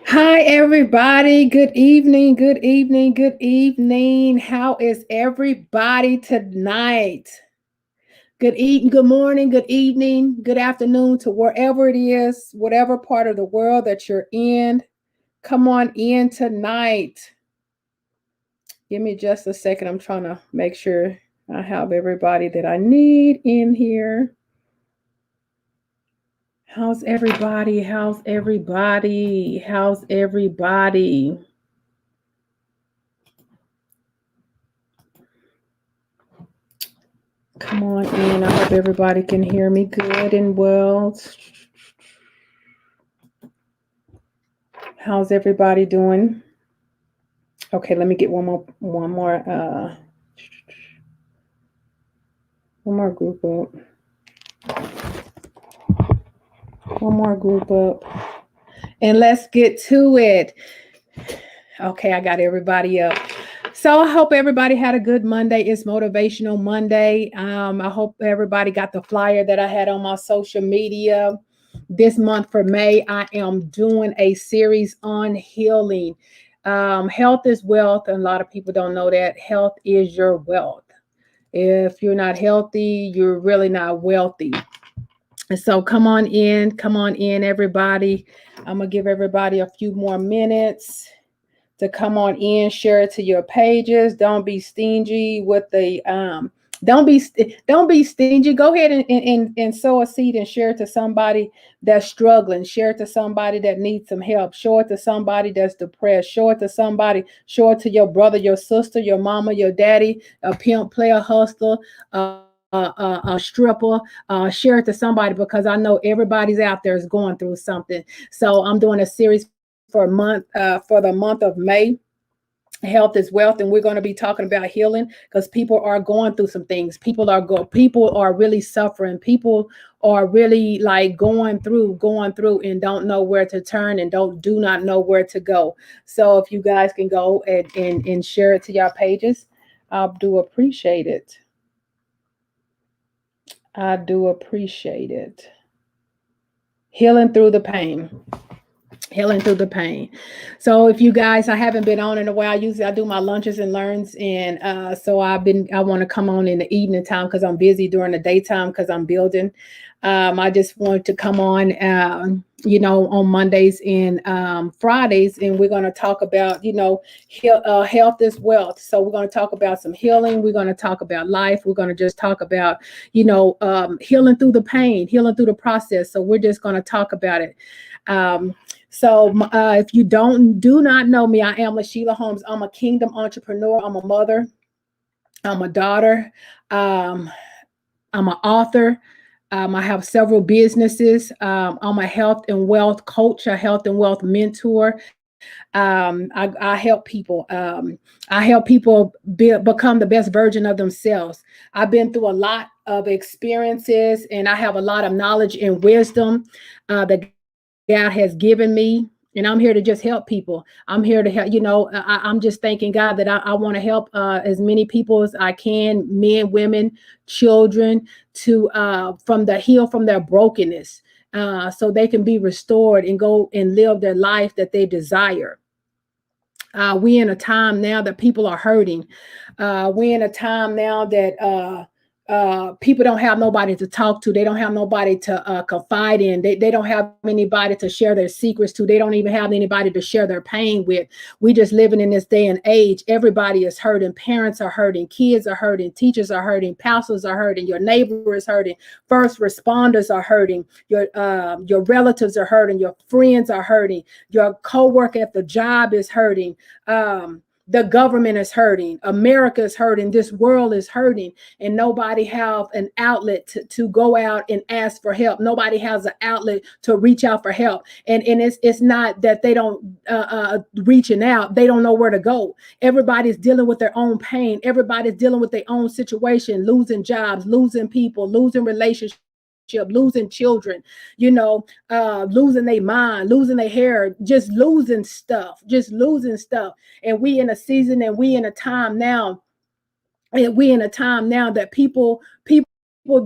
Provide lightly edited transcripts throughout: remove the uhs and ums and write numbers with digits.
Hi, everybody. Good evening. Good evening. Good evening. How is everybody tonight? Good evening. Good morning. Good evening. Good afternoon to wherever it is, whatever part of the world that you're in. Come on in tonight. Give me just a second. I'm trying to make sure I have everybody that I need in here. How's everybody? How's everybody? How's everybody? Come on in. I hope everybody can hear me good and well. How's everybody doing? Okay, let me get one more group up. One more group up. And let's get to it. Okay, I got everybody up. So I hope everybody had a good Monday. It's Motivational Monday. I hope everybody got the flyer that I had on my social media. This month for May, I am doing a series on healing. Health is wealth, and a lot of people don't know that. Health is your wealth. If you're not healthy, you're really not wealthy. And so come on in, everybody. I'm going to give everybody a few more minutes to come on in, share it to your pages. Don't be stingy with the don't be stingy. Go ahead and sow a seed and share it to somebody that's struggling. Share it to somebody that needs some help. Show it to somebody that's depressed. Show it to somebody. Show it to your brother, your sister, your mama, your daddy, a pimp, player, hustler, a stripper. Share it to somebody, because I know everybody's out there is going through something. So I'm doing a series for the month of May. Health is wealth, and we're going to be talking about healing, because people are going through some things. People are really suffering. People are really like going through and don't know where to turn, and do not know where to go. So if you guys can go and share it to your pages, I do appreciate it. I do appreciate it. Healing through the pain. Healing through the pain. So if you guys, I haven't been on in a while. Usually I do my lunches and learns, and so I want to come on in the evening time because I'm busy during the daytime because I'm building. I just want to come on on Mondays and Fridays, and we're going to talk about health is wealth. So we're going to talk about some healing. We're going to talk about life. We're going to just talk about healing through the pain, healing through the process. So we're just going to talk about it. So if you do not know me, I am LaSheila Holmes. I'm a kingdom entrepreneur. I'm a mother. I'm a daughter. I'm an author. I have several businesses. I'm a health and wealth coach, a health and wealth mentor. I help people. I help people become the best version of themselves. I've been through a lot of experiences, and I have a lot of knowledge and wisdom that God has given me. And I'm here to just help people. I'm here to help, I'm just thanking God that I want to help as many people as I can, men, women, children, to from the heal from their brokenness, so they can be restored and go and live their life that they desire. We in a time now that people are hurting. We in a time now that people don't have nobody to talk to. They don't have nobody to confide in. They don't have anybody to share their secrets to. They don't even have anybody to share their pain with. We just living in this day and age. Everybody is hurting. Parents are hurting. Kids are hurting. Teachers are hurting. Pastors are hurting. Your neighbor is hurting. First responders are hurting. Your relatives are hurting. Your friends are hurting. Your coworker at the job is hurting. The government is hurting. America is hurting. This world is hurting, and nobody have an outlet to go out and ask for help. Nobody has an outlet to reach out for help. And it's not that they don't reaching out. They don't know where to go. Everybody's dealing with their own pain. Everybody's dealing with their own situation, losing jobs, losing people, losing relationships, losing children, losing their mind, losing their hair, just losing stuff. And we in a season, and we in a time now, that people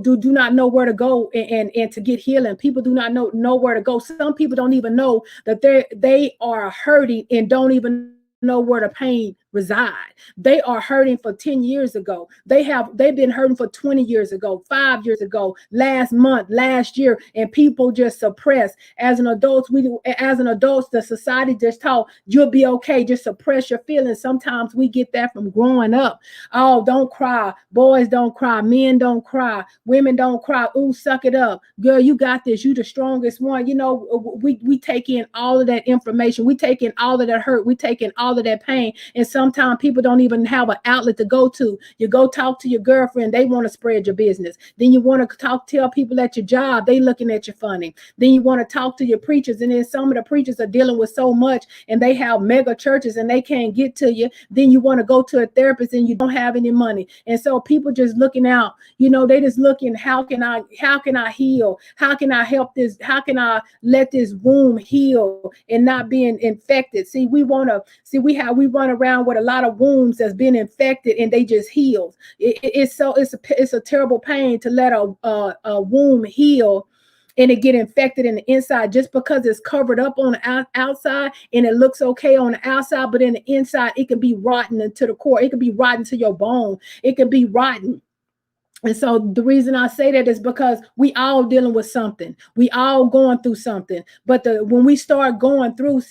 do not know where to go and to get healing. People do not know where to go. Some people don't even know that they are hurting and don't even know where the pain reside. They are hurting for 10 years ago. They've been hurting for 20 years ago, 5 years ago, last month, last year, and people just suppress. As an adult, the society just taught you'll be okay. Just suppress your feelings. Sometimes we get that from growing up. Oh, don't cry. Boys don't cry. Men don't cry. Women don't cry. Ooh, suck it up. Girl, you got this. You the strongest one. We take in all of that information. We take in all of that hurt. We take in all of that pain. And sometimes people don't even have an outlet to go to. You go talk to your girlfriend, they want to spread your business. Then you want to tell people at your job, they looking at you funny. Then you want to talk to your preachers, and then some of the preachers are dealing with so much, and they have mega churches and they can't get to you. Then you want to go to a therapist and you don't have any money. And so people just looking out, they just looking, how can I heal? How can I help this? How can I let this wound heal and not being infected? We run around with a lot of wounds that's been infected and they just healed. It's a terrible pain to let a wound heal and it get infected in the inside, just because it's covered up on the outside and it looks okay on the outside, but in the inside it can be rotten into the core. It can be rotten to your bone. It can be rotten. And so the reason I say that is because we all dealing with something. We all going through something. But when we start going through,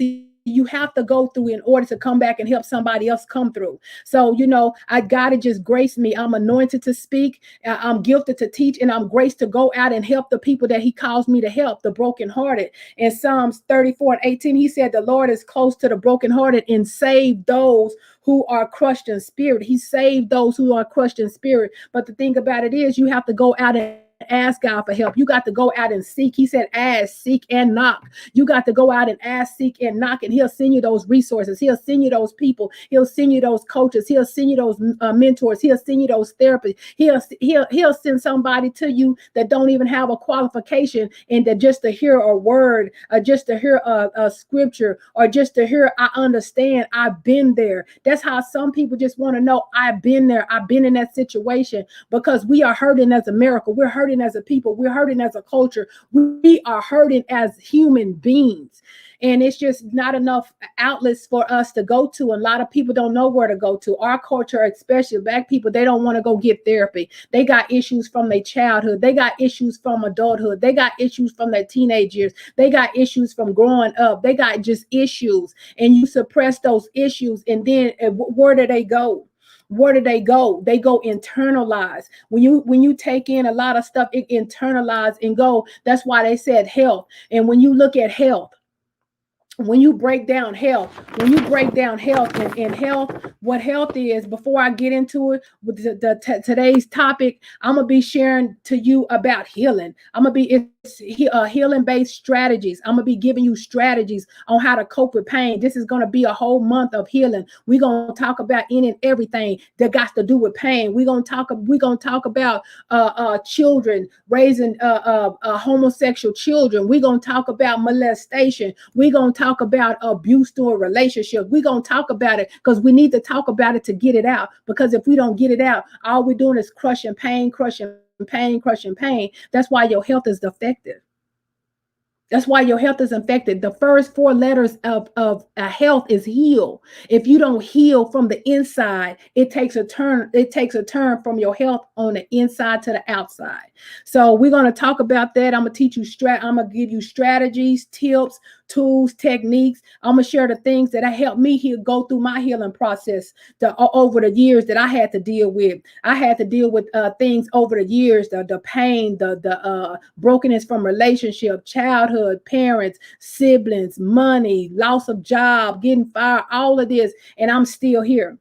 you have to go through in order to come back and help somebody else come through. So, God to just grace me. I'm anointed to speak. I'm gifted to teach, and I'm graced to go out and help the people that he calls me to help, the brokenhearted. In Psalms 34:18, he said, the Lord is close to the brokenhearted and save those who are crushed in spirit. He saved those who are crushed in spirit. But the thing about it is, you have to go out and ask God for help. You got to go out and seek. He said, ask, seek, and knock. You got to go out and ask, seek, and knock, and he'll send you those resources. He'll send you those people. He'll send you those coaches. He'll send you those mentors. He'll send you those therapists. He'll send somebody to you that don't even have a qualification, and that just to hear a word, just to hear a scripture, or just to hear, I understand, I've been there. That's how some people just want to know, I've been there. I've been in that situation, because we are hurting as America. We're hurting as a people. We're hurting as a culture. We are hurting as human beings. And it's just not enough outlets for us to go to. A lot of people don't know where to go to. Our culture, especially Black people, they don't want to go get therapy. They got issues from their childhood. They got issues from adulthood. They got issues from their teenage years. They got issues from growing up. They got just issues. And you suppress those issues. And then where do they go? Where do they go? They go internalize. When you take in a lot of stuff, it internalize and go. That's why they said health. And when you look at health, when you break down health, and health, what health is, before I get into it with today's topic, I'm gonna be sharing to you about healing. I'm gonna be healing based strategies. I'm gonna be giving you strategies on how to cope with pain. This is gonna be a whole month of healing. We're gonna talk about any and everything that got to do with pain. We're gonna talk about children raising homosexual children. We're gonna talk about molestation. We're gonna talk about abuse through a relationship. We're gonna talk about it because we need to talk about it to get it out. Because if we don't get it out, all we're doing is crushing pain, crushing pain, crushing pain. That's why your health is defective. That's why your health is infected. The first four letters of health is heal. If you don't heal from the inside, it takes a turn. It takes a turn from your health on the inside to the outside. So we're going to talk about that. I'm going to teach you I'm going to give you strategies, tips, tools, techniques. I'm going to share the things that helped me go through my healing process over the years that I had to deal with. I had to deal with things over the years, the pain, the brokenness from relationship, childhood, parents, siblings, money, loss of job, getting fired, all of this, and I'm still here.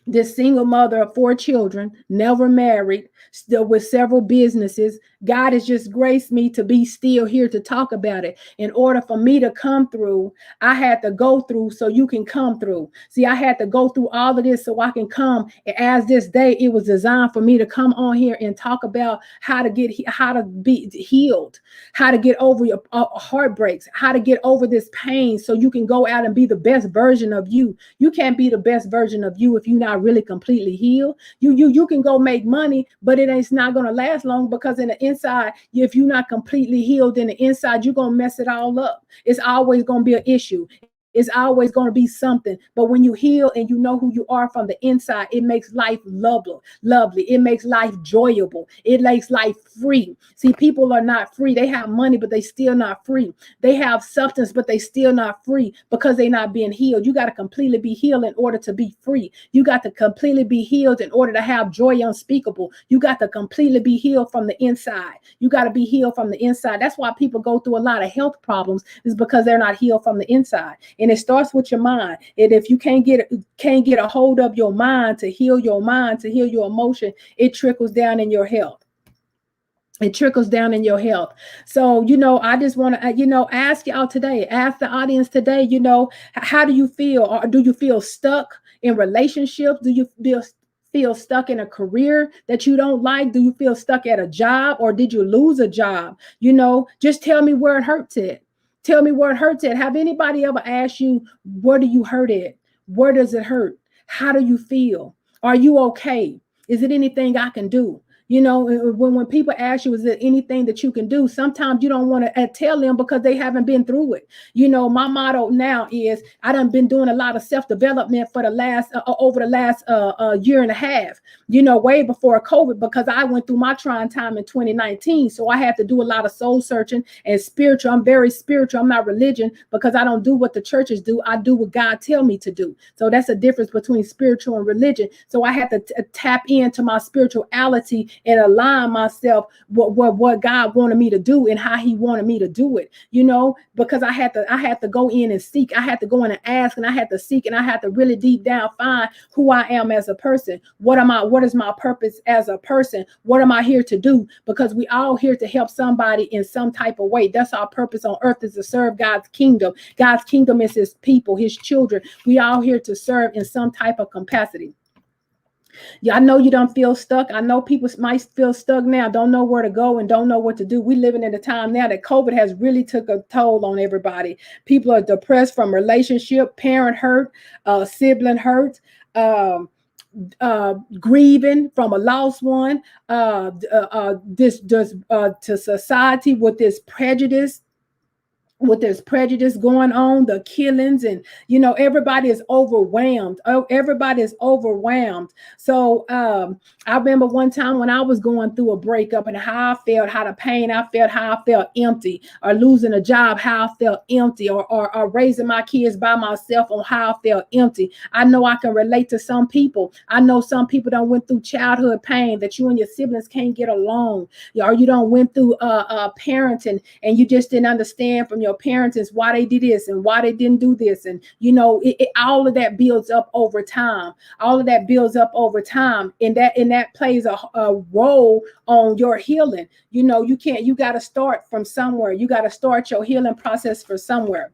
This single mother of 4 children, never married, still with several businesses. God has just graced me to be still here to talk about it. In order for me to come through, I had to go through so you can come through. See, I had to go through all of this so I can come. As this day, it was designed for me to come on here and talk about how to be healed, how to get over your heartbreaks, how to get over this pain so you can go out and be the best version of you. You can't be the best version of you if you're not really completely healed. You can go make money, but it's not going to last long, because in the inside, if you're not completely healed in the inside, you're going to mess it all up. It's always going to be an issue. It's always going to be something. But when you heal and you know who you are from the inside, it makes life lovely. It makes life enjoyable. It makes life free. See, people are not free. They have money, but they still not free. They have substance, but they still not free because they're not being healed. You got to completely be healed in order to be free. You got to completely be healed in order to have joy unspeakable. You got to completely be healed from the inside. You got to be healed from the inside. That's why people go through a lot of health problems, is because they're not healed from the inside. And it starts with your mind. And if you can't get a hold of your mind, to heal your mind, to heal your emotion, it trickles down in your health. It trickles down in your health. So, I just want to, ask y'all today, ask the audience today, how do you feel? Or do you feel stuck in relationships? Do you feel stuck in a career that you don't like? Do you feel stuck at a job, or did you lose a job? Just tell me where it hurts at. Tell me where it hurts at. Have anybody ever asked you, where do you hurt at? Where does it hurt? How do you feel? Are you okay? Is it anything I can do? When people ask you, is there anything that you can do? Sometimes you don't want to tell them because they haven't been through it. My motto now is, I done been doing a lot of self-development for the last, over the last year and a half, way before COVID, because I went through my trying time in 2019. So I had to do a lot of soul searching and spiritual. I'm very spiritual. I'm not religion, because I don't do what the churches do. I do what God tell me to do. So that's a difference between spiritual and religion. So I had to tap into my spirituality and align myself with what God wanted me to do and how he wanted me to do it, because I had to go in and seek. I had to go in and ask, and I had to seek, and I had to really deep down find who I am as a person. What is my purpose as a person? What am I here to do? Because we all here to help somebody in some type of way. That's our purpose on earth, is to serve God's kingdom. God's kingdom is his people, his children. We all here to serve in some type of capacity. Yeah, I know you don't feel stuck. I know people might feel stuck now, don't know where to go and don't know what to do. We living in a time now that COVID has really took a toll on everybody. People are depressed from relationship, parent hurt, sibling hurt, grieving from a lost one, to society with this prejudice. With this prejudice going on, the killings, and everybody is overwhelmed. Everybody is overwhelmed. So I remember one time when I was going through a breakup, and how I felt, how the pain I felt, how I felt empty, or losing a job, how I felt empty, or raising my kids by myself, on how I felt empty. I know I can relate to some people. I know some people don't went through childhood pain, that you and your siblings can't get along, or you don't went through parenting, and you just didn't understand from your your parents is why they did this and why they didn't do this. And, you know, all of that builds up over time. All of that builds up over time. And that plays a role on your healing. You know, you got to start from somewhere. You got to start your healing process for somewhere.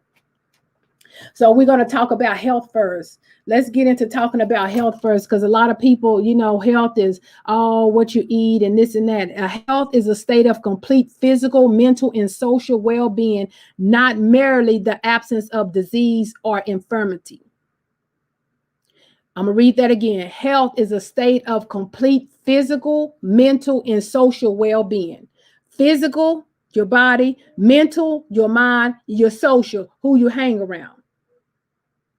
So we're going to talk about health first. Let's get into talking about health first, because a lot of people, you know, health is what you eat and this and that. Health is a state of complete physical, mental, and social well-being, not merely the absence of disease or infirmity. I'm going to read that again. Health is a state of complete physical, mental, and social well-being. Physical, your body; mental, your mind; your social, who you hang around.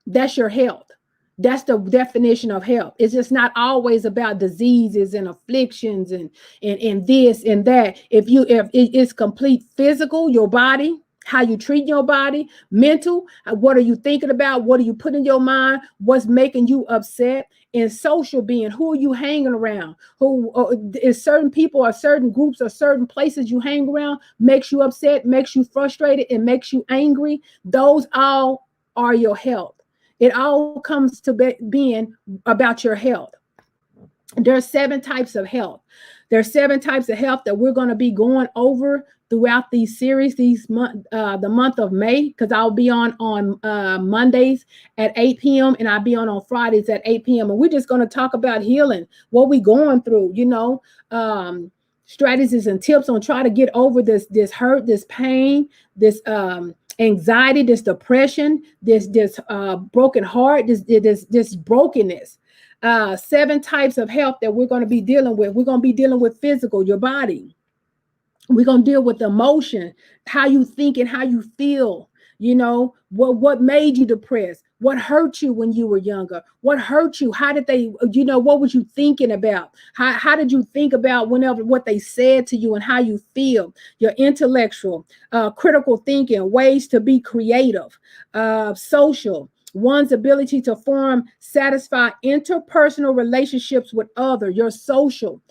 That's your health. That's the definition of health. It's just not always about diseases and afflictions and this and that. If it's complete physical, your body, how you treat your body; mental, what are you thinking about? What are you putting in your mind? What's making you upset? And social being, who are you hanging around? Who is certain people or certain groups or certain places you hang around makes you upset, makes you frustrated, and makes you angry. Those all are your health. It all comes to being about your health. There are 7 types of health. There are 7 types of health that we're going to be going over throughout these series, the month of May, because I'll be on Mondays at 8 p.m. and I'll be on Fridays at 8 p.m. And we're just going to talk about healing, what we're going through, you know, strategies and tips on try to get over this hurt, this pain, this anxiety, this depression, this broken heart, this brokenness. 7 types of health that we're going to be dealing with. We're going to be dealing with physical, your body. We're going to deal with emotion, how you think and how you feel. You know, what made you depressed? What hurt you when you were younger? What hurt you? How did they, you know, what was you thinking about? How did you think about what they said to you and how you feel? Your intellectual, critical thinking, ways to be creative, social, one's ability to form, satisfy interpersonal relationships with others. Your social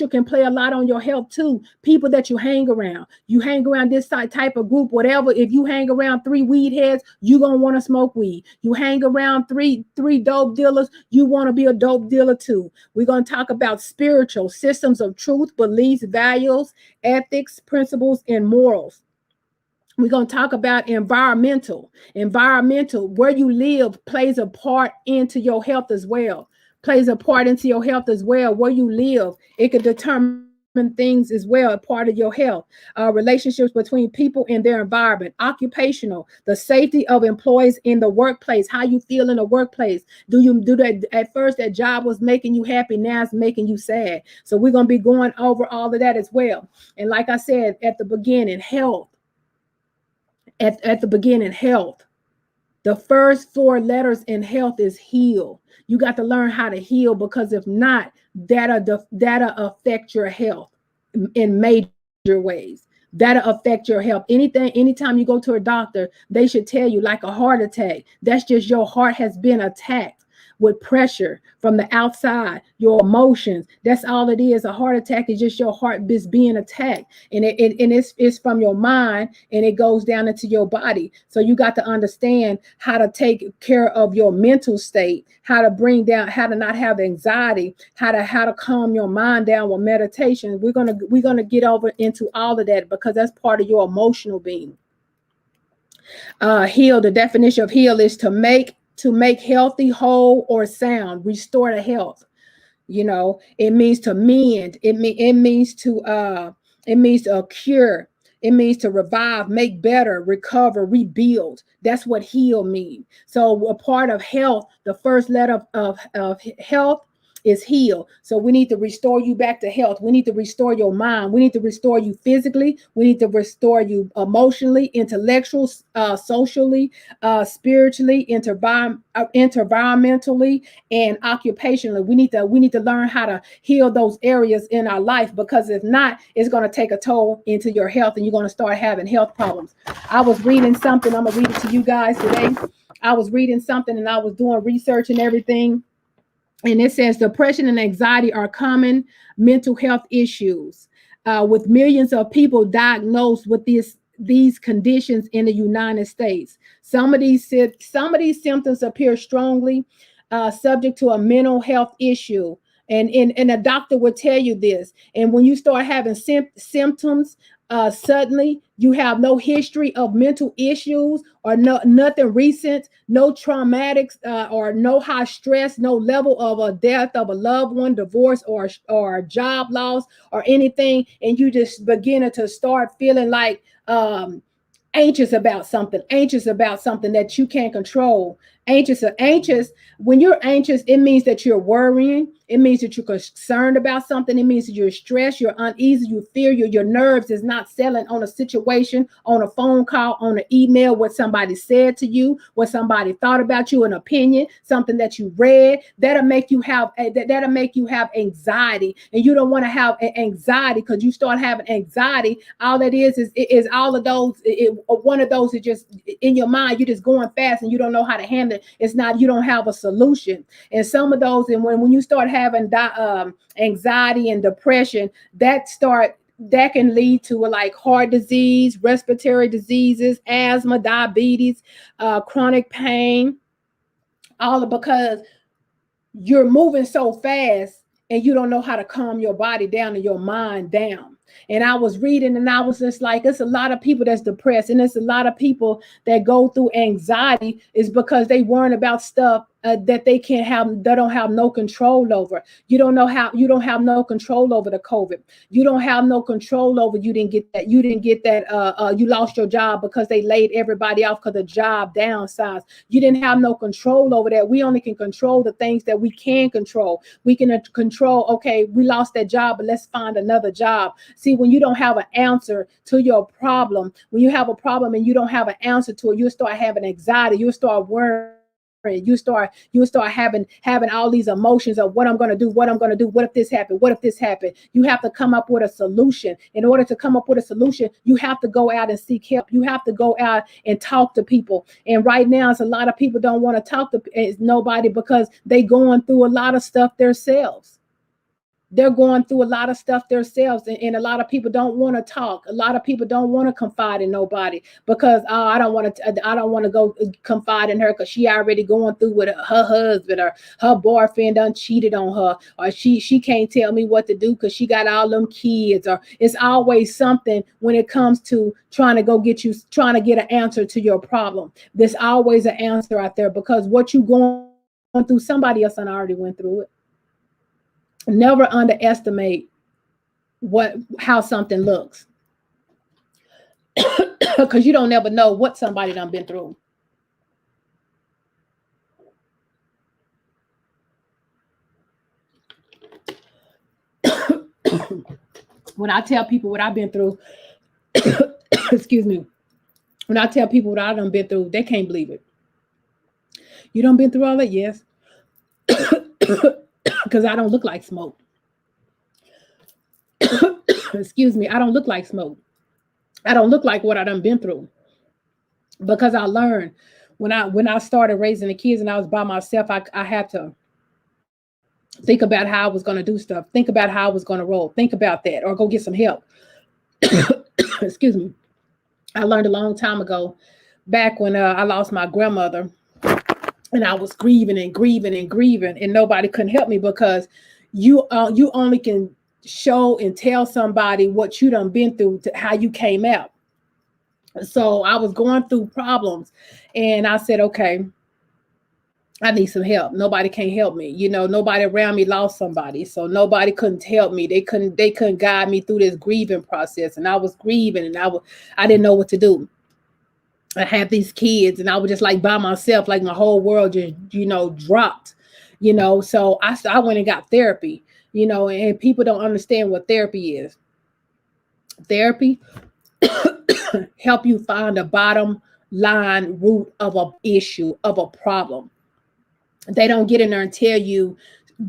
can play a lot on your health too. People that you hang around this type of group, whatever. If you hang around 3 weed heads, you're going to want to smoke weed. You hang around three dope dealers, you want to be a dope dealer too. We're going to talk about spiritual systems of truth, beliefs, values, ethics, principles, and morals. We're going to talk about environmental, where you live plays a part into your health as well. Where you live, it could determine things as well, a part of your health. Relationships between people and their environment. Occupational, the safety of employees in the workplace, how you feel in the workplace. Do that at first that job was making you happy, now it's making you sad? So we're going to be going over all of that as well. And like I said at the beginning, health. At the beginning, health. The first 4 letters in health is heal. You got to learn how to heal, because if not, that'll affect your health in major ways. That'll affect your health. Anytime you go to a doctor, they should tell you, like a heart attack, that's just your heart has been attacked with pressure from the outside, your emotions. That's all it is. A heart attack is just your heart being attacked. And it's from your mind, and it goes down into your body. So you got to understand how to take care of your mental state, how to not have anxiety, how to calm your mind down with meditation. We're gonna get over into all of that, because that's part of your emotional being. Heal. The definition of heal is to make healthy, whole, or sound, restore to health. You know, it means to mend. It means to cure. It means to revive, make better, recover, rebuild. That's what heal means. So a part of health, the first letter of health is heal. So we need to restore you back to health. We need to restore your mind. We need to restore you physically. We need to restore you emotionally, intellectually, socially, spiritually, environmentally, and occupationally. We need to learn how to heal those areas in our life, because if not, it's going to take a toll into your health, and you're going to start having health problems. I was reading something. I'm going to read it to you guys today. I was reading something, and I was doing research and everything. And it says depression and anxiety are common mental health issues, with millions of people diagnosed with these conditions in the United States. Some of these symptoms appear strongly subject to a mental health issue. And a doctor would tell you this. And when you start having symptoms, suddenly you have no history of mental issues or nothing recent, no traumatics or no high stress, no level of a death of a loved one, divorce or job loss or anything, and you just begin to start feeling like anxious about something that you can't control. Anxious. When you're anxious, it means that you're worrying. It means that you're concerned about something. It means that you're stressed, you're uneasy, you fear, your nerves is not settling on a situation, on a phone call, on an email, what somebody said to you, what somebody thought about you, an opinion, something that you read. That'll make you have anxiety, and you don't want to have anxiety, because you start having anxiety. All that is all of those. One of those is just in your mind. You're just going fast, and you don't know how to handle it. It's not. You don't have a solution. And some of those, and when you start having anxiety and depression, that can lead to like heart disease, respiratory diseases, asthma, diabetes, chronic pain, all because you're moving so fast and you don't know how to calm your body down and your mind down. And I was reading, and I was just like, it's a lot of people that's depressed, and it's a lot of people that go through anxiety is because they worry about stuff that they don't have no control over. You don't have no control over the COVID. You don't have no control over, you didn't get that, you lost your job because they laid everybody off because the job downsized. You didn't have no control over that. We only can control the things that we can control. We can control, okay, we lost that job, but let's find another job. See, when you don't have an answer to your problem, when you have a problem and you don't have an answer to it, you start having anxiety, you start worrying. You start having all these emotions of what I'm going to do, what if this happened, You have to come up with a solution. In order to come up with a solution, you have to go out and seek help. You have to go out and talk to people. And right now, it's a lot of people don't want to talk to nobody because they going through a lot of stuff themselves. They're going through a lot of stuff themselves, and a lot of people don't want to talk. A lot of people don't want to confide in nobody because I don't want to go confide in her because she already going through with her husband, or her boyfriend done cheated on her, or she can't tell me what to do because she got all them kids. Or it's always something when it comes to trying to get an answer to your problem. There's always an answer out there, because what you going through, somebody else already went through it. Never underestimate how something looks, because you don't never know what somebody done been through. When I tell people what I've been through, excuse me, when I tell people what I done been through, they can't believe it. You done been through all that? Yes. Because I don't look like smoke. Excuse me, I don't look like smoke. I don't look like what I done been through. Because I learned when I started raising the kids and I was by myself, I had to think about how I was going to do stuff. Think about how I was going to roll. Think about that, or go get some help. Excuse me. I learned a long time ago, back when I lost my grandmother. And I was grieving, and nobody couldn't help me, because you only can show and tell somebody what you done been through, to how you came out. So I was going through problems, and I said, okay, I need some help. Nobody can help me. Nobody around me lost somebody, so nobody couldn't help me. They couldn't guide me through this grieving process. And I was grieving, and I didn't know what to do. I had these kids, and I was just like by myself, like my whole world just, dropped, so I went and got therapy, and people don't understand what therapy is. Therapy help you find a bottom line root of an issue, of a problem. They don't get in there and tell you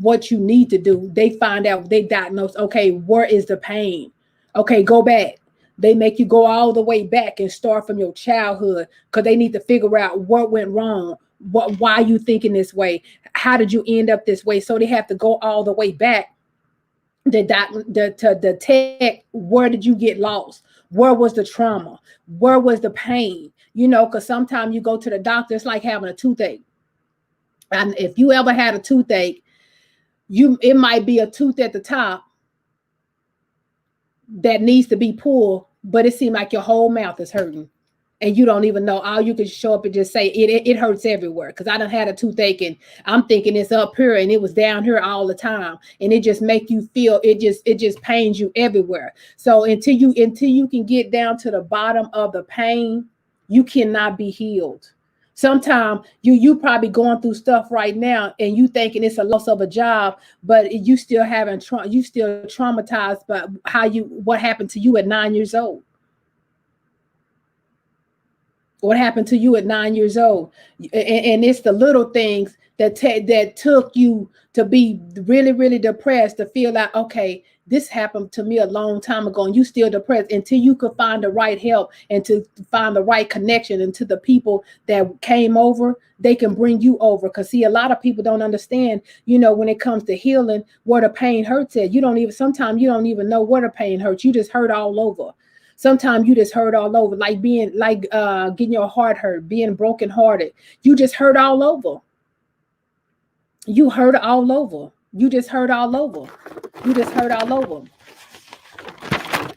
what you need to do. They find out, they diagnose, okay, where is the pain? Okay, go back. They make you go all the way back and start from your childhood, because they need to figure out what went wrong, why you thinking this way, how did you end up this way. So they have to go all the way back to detect, where did you get lost? Where was the trauma? Where was the pain? You know, because sometimes you go to the doctor, it's like having a toothache. And if you ever had a toothache, it might be a tooth at the top that needs to be pulled, but it seems like your whole mouth is hurting. And you don't even know. All you can show up and just say it hurts everywhere. Because I done had a toothache and I'm thinking it's up here and it was down here all the time. And it just make you feel it just pains you everywhere. So until you can get down to the bottom of the pain, you cannot be healed. Sometimes you probably going through stuff right now and you thinking it's a loss of a job, but you still you still traumatized by what happened to you at 9 years old. What happened to you at 9 years old? And it's the little things that took you to be really, really depressed, to feel like, okay, this happened to me a long time ago, and you still depressed until you could find the right help and to find the right connection. And to the people that came over, they can bring you over. Because see, a lot of people don't understand, you know, when it comes to healing, where the pain hurts at. Sometimes you don't even know where the pain hurts. You just hurt all over. Sometimes you just hurt all over, like getting your heart hurt, being brokenhearted. You just hurt all over. You hurt all over. You just hurt all over. You just hurt all over.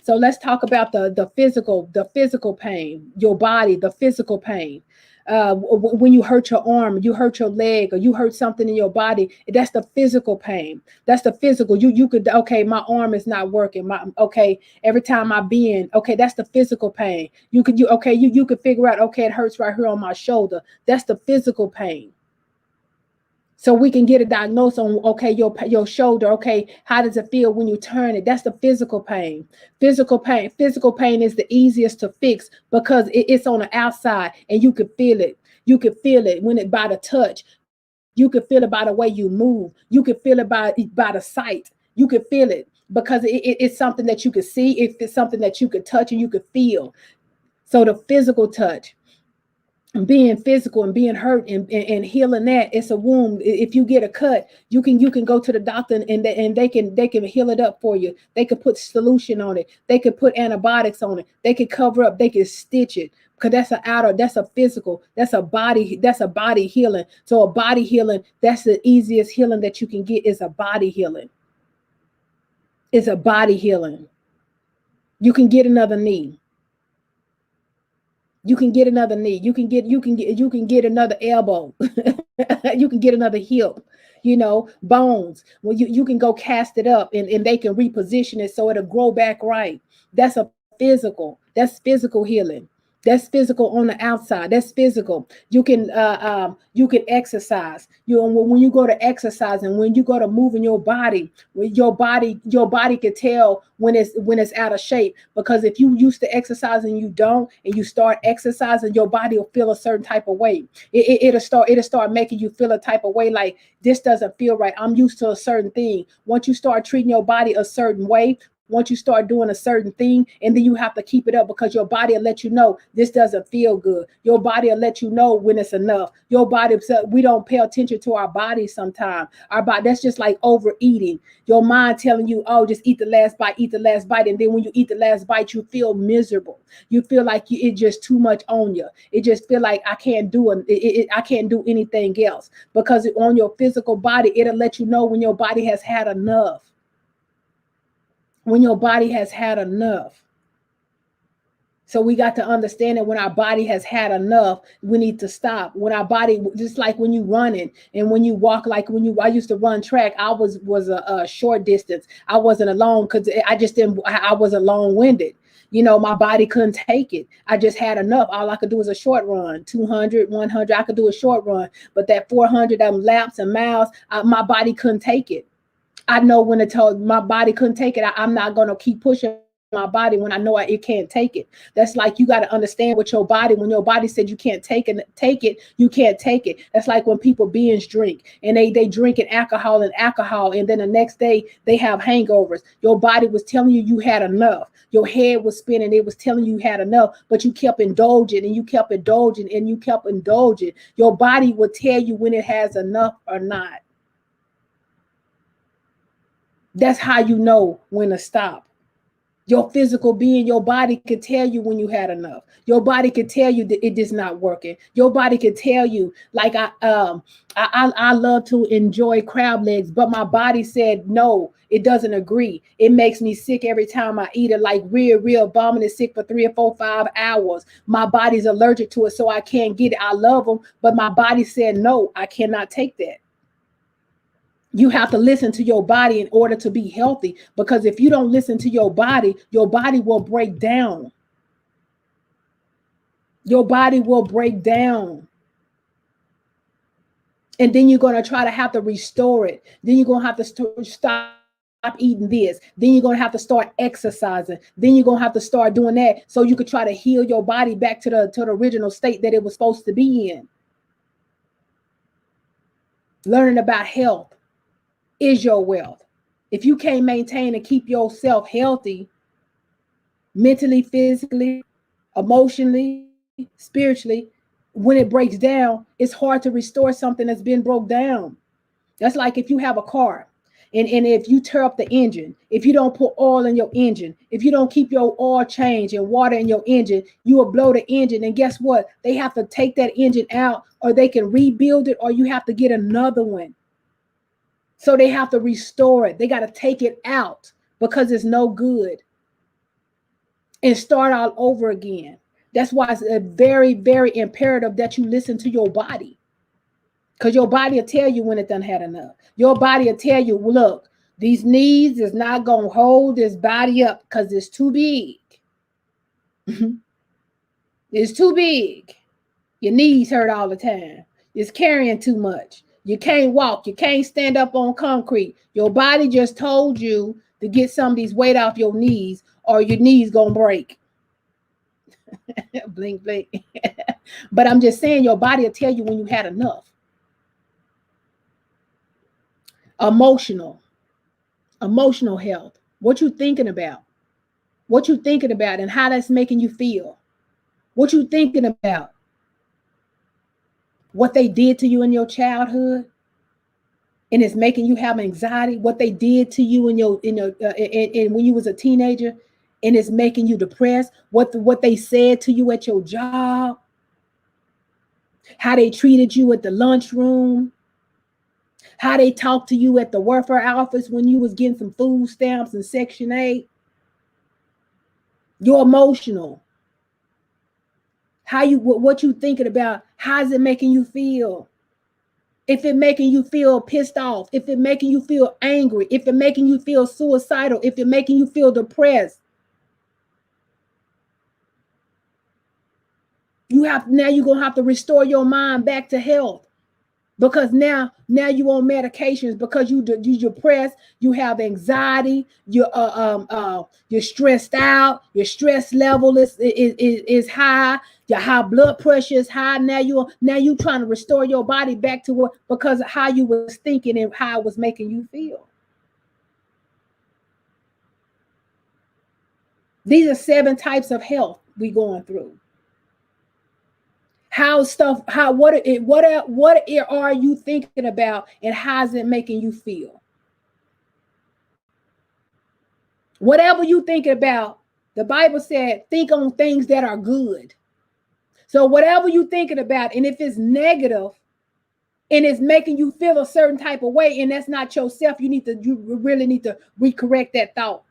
So let's talk about the physical pain, your body, the physical pain. When you hurt your arm, you hurt your leg, or you hurt something in your body, that's the physical pain. That's the physical. You could, okay, my arm is not working. Okay, every time I bend, okay, that's the physical pain. You could figure out, okay, it hurts right here on my shoulder. That's the physical pain. So we can get a diagnosis on, okay, your shoulder, okay, how does it feel when you turn it? That's the physical pain. Physical pain is the easiest to fix because it's on the outside and you can feel it. You can feel it by the touch. You can feel it by the way you move. You can feel it by the sight. You can feel it because it's something that you can see. It's something that you can touch and you can feel. So the physical touch. Being physical and being hurt and healing that, it's a wound. If you get a cut, you can go to the doctor and they can heal it up for you. They could put solution on it. They could put antibiotics on it. They could cover up. They could stitch it because that's a physical. That's a body healing. So a body healing, that's the easiest healing that you can get, is a body healing. It's a body healing. You can get another knee. You can get another knee. You can get another elbow. You can get another hip, bones. Well, you can go cast it up and they can reposition it so it'll grow back right. That's that's physical healing. That's physical on the outside. That's physical. You can exercise. When you go to exercise and when you go to moving your body, your body can tell when it's out of shape. Because if you used to exercise and you don't, and you start exercising, your body will feel a certain type of way. It'll start making you feel a type of way, like this doesn't feel right. I'm used to a certain thing. Once you start treating your body a certain way, once you start doing a certain thing, and then you have to keep it up because your body will let you know this doesn't feel good. Your body will let you know when it's enough. Your body, we don't pay attention to our bodies sometimes. Our body, that's just like overeating. Your mind telling you, oh, just eat the last bite, eat the last bite. And then when you eat the last bite, you feel miserable. You feel like it's just too much on you. It just feel like I can't do I can't do anything else, because on your physical body, it'll let you know when your body has had enough. When your body has had enough. So we got to understand that when our body has had enough, we need to stop. When our body, just like when you running and when you walk, I used to run track. I was a short distance. I wasn't alone because I wasn't long-winded. My body couldn't take it. I just had enough. All I could do was a short run, 200, 100. I could do a short run, but that 400 laps and miles, my body couldn't take it. I know when my body couldn't take it. I'm not going to keep pushing my body when I know it can't take it. That's like, you got to understand what your body, when your body said you can't take it, you can't take it. That's like when people binge drink and they drinking alcohol, and then the next day they have hangovers. Your body was telling you had enough. Your head was spinning. It was telling you had enough, but you kept indulging and you kept indulging and you kept indulging. Your body will tell you when it has enough or not. That's how you know when to stop. Your physical being, your body could tell you when you had enough. Your body could tell you that it is not working. Your body could tell you, like I love to enjoy crab legs, but my body said no, it doesn't agree. It makes me sick every time I eat it, like real vomiting sick for 3 or 4, 5 hours. My body's allergic to it, so I can't get it. I love them, but my body said no, I cannot take that. You have to listen to your body in order to be healthy, because if you don't listen to your body will break down. Your body will break down. And then you're going to try to have to restore it. Then you're going to have to stop eating this. Then you're going to have to start exercising. Then you're going to have to start doing that so you could try to heal your body back to the original state that it was supposed to be in. Learning about health is your wealth. If you can't maintain and keep yourself healthy, mentally, physically, emotionally, spiritually, when it breaks down, it's hard to restore something that's been broke down. That's like if you have a car and if you tear up the engine, if you don't put oil in your engine, if you don't keep your oil change and water in your engine, you will blow the engine. And guess what? They have to take that engine out, or they can rebuild it, or you have to get another one. So they have to restore it. They got to take it out because it's no good and start all over again. That's why it's a very, very imperative that you listen to your body, because your body will tell you when it done had enough. Your body will tell you, well, look, these knees is not going to hold this body up because it's too big. It's too big. Your knees hurt all the time. It's carrying too much. You can't walk. You can't stand up on concrete. Your body just told you to get some of these weight off your knees, or your knees gonna break. Blink, blink. But I'm just saying, your body will tell you when you had enough. Emotional health. What you thinking about? What you thinking about and how that's making you feel? What you thinking about? What they did to you in your childhood, and it's making you have anxiety. What they did to you in when you was a teenager, and it's making you depressed. What they said to you at your job, how they treated you at the lunchroom, how they talked to you at the welfare office when you was getting some food stamps and Section 8. You're emotional. What you thinking about? How's it making you feel? If it making you feel pissed off, if it making you feel angry, if it making you feel suicidal, if it making you feel depressed, you're gonna have to restore your mind back to health, because now you on medications because you depressed, you have anxiety, you're stressed out, your stress level is high, your high blood pressure is high. Now you trying to restore your body back to what, because of how you was thinking and how it was making you feel. These are 7 types of health we going through. What are you thinking about, and how's it making you feel? Whatever you think about, the Bible said, think on things that are good. So whatever you thinking about, and if it's negative and it's making you feel a certain type of way, and that's not yourself, you really need to recorrect that thought.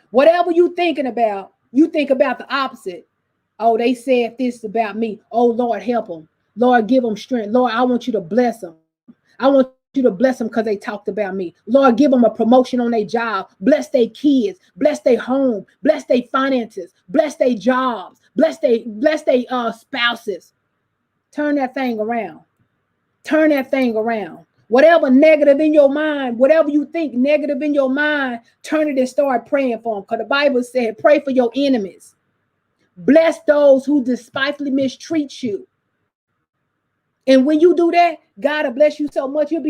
Whatever you thinking about, you think about the opposite. Oh, they said this about me. Oh, Lord, help them. Lord, give them strength. Lord, I want you to bless them. I want you to bless them because they talked about me. Lord, give them a promotion on their job. Bless their kids. Bless their home. Bless their finances. Bless their jobs. Bless their spouses. Turn that thing around. Turn that thing around. Whatever negative in your mind, whatever you think negative in your mind, turn it and start praying for them. Because the Bible said, pray for your enemies. Bless those who despitefully mistreat you. And when you do that, God will bless you so much. You'll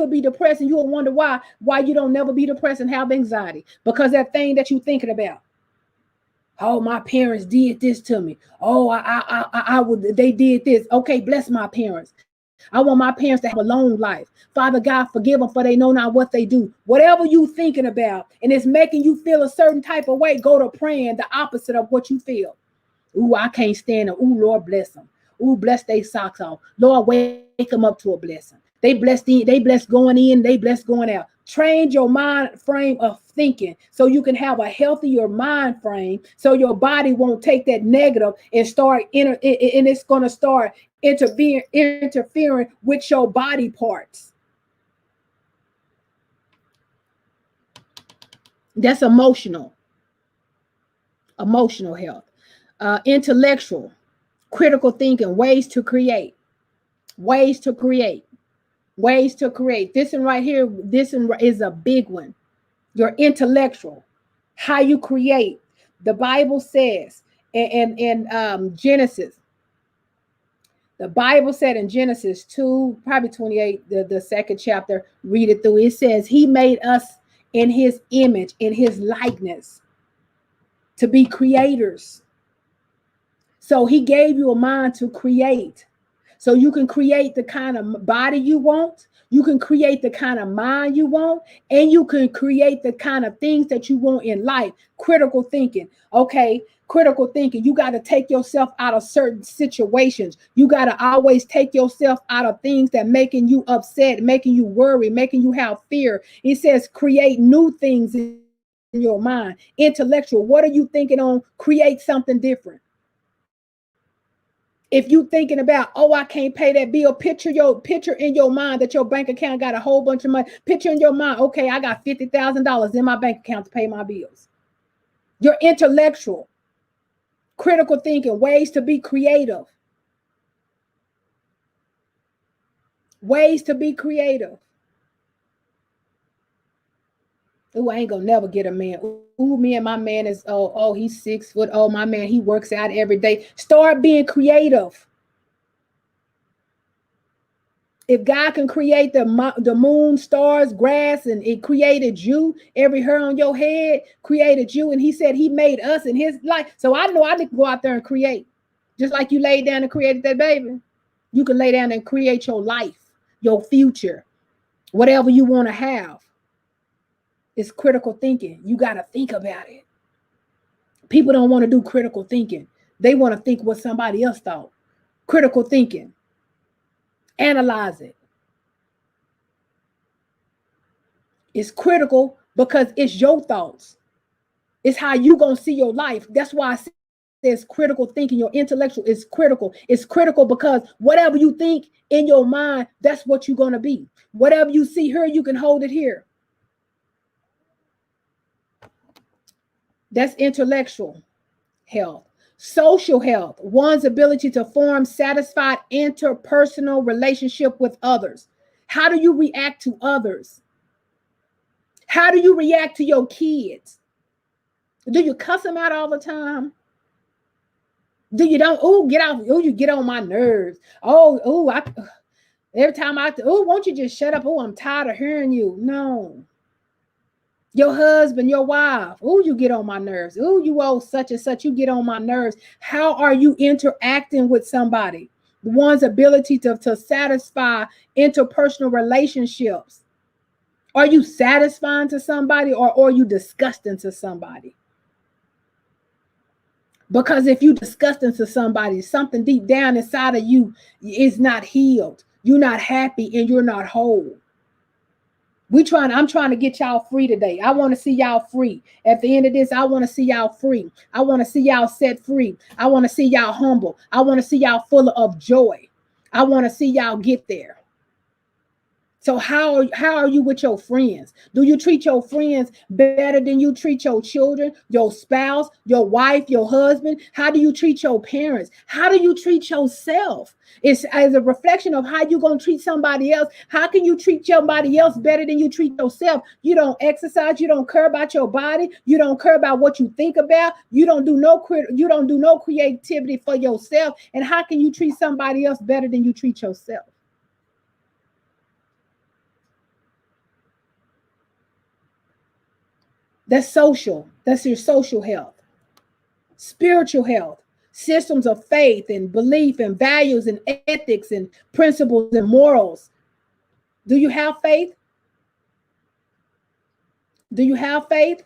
be depressed, and you'll wonder why you don't never be depressed and have anxiety. Because that thing that you're thinking about. Oh, my parents did this to me. Oh, they did this. Okay, bless my parents. I want my parents to have a long life. Father God, forgive them for they know not what they do. Whatever you thinking about and it's making you feel a certain type of way, go to praying the opposite of what you feel. Ooh, I can't stand them. Ooh, Lord bless them. Ooh, bless their socks off. Lord, wake them up to a blessing. They blessed going in, they blessed going out. Train your mind frame of thinking so you can have a healthier mind frame so your body won't take that negative and and it's going to start interfering with your body parts. That's emotional health. Intellectual, critical thinking, ways to create. This one right here, this one is a big one. Your intellectual, how you create. The Bible says in Genesis, the Bible said in Genesis 2, probably 28, the second chapter, read it through. It says he made us in his image, in his likeness, to be creators. So he gave you a mind to create. So you can create the kind of body you want, you can create the kind of mind you want, and you can create the kind of things that you want in life. Critical thinking. Okay, critical thinking. You got to take yourself out of certain situations. You got to always take yourself out of things that making you upset, making you worry, making you have fear. It says create new things in your mind. Intellectual. What are you thinking on? Create something different. If you thinking about, oh, I can't pay that bill, picture in your mind that your bank account got a whole bunch of money. Picture in your mind, okay, I got $50,000 in my bank account to pay my bills. Your intellectual, critical thinking, ways to be creative. Ways to be creative. Ooh, I ain't gonna never get a man. Ooh, me and my man is, oh, he's 6 foot. Oh, my man, he works out every day. Start being creative. If God can create the moon, stars, grass, and it created you, every hair on your head created you, and he said he made us in his life. So I know I need to go out there and create. Just like you laid down and created that baby, you can lay down and create your life, your future, whatever you want to have. It's critical thinking. You got to think about it. People don't want to do critical thinking. They want to think what somebody else thought. Critical thinking. Analyze it. It's critical because it's your thoughts. It's how you gonna see your life. That's why I say there's critical thinking. Your intellectual is critical. It's critical because whatever you think in your mind, that's what you're gonna be. Whatever you see here, you can hold it here. That's intellectual health. Social health, one's ability to form satisfied interpersonal relationship with others. How do you react to others? How do you react to your kids? Do you cuss them out all the time? Do you don't? Oh, get out. Oh, you get on my nerves. Every time won't you just shut up? Oh, I'm tired of hearing you. No. Your husband, your wife. Oh, you get on my nerves. Oh, you owe such and such. You get on my nerves. How are you interacting with somebody? One's ability to satisfy interpersonal relationships. Are you satisfying to somebody or are you disgusting to somebody? Because if you disgusting to somebody, something deep down inside of you is not healed. You're not happy and you're not whole. I'm trying to get y'all free today. I want to see y'all free. At the end of this, I want to see y'all free. I want to see y'all set free. I want to see y'all humble. I want to see y'all full of joy. I want to see y'all get there. So how are you with your friends? Do you treat your friends better than you treat your children, your spouse, your wife, your husband? How do you treat your parents? How do you treat yourself? It's as a reflection of how you're going to treat somebody else. How can you treat somebody else better than you treat yourself? You don't exercise. You don't care about your body. You don't care about what you think about. You don't do no creativity for yourself. And how can you treat somebody else better than you treat yourself? That's social. That's your social health. Spiritual health. systems of faith and belief and values and ethics and principles and morals. Do you have faith? Do you have faith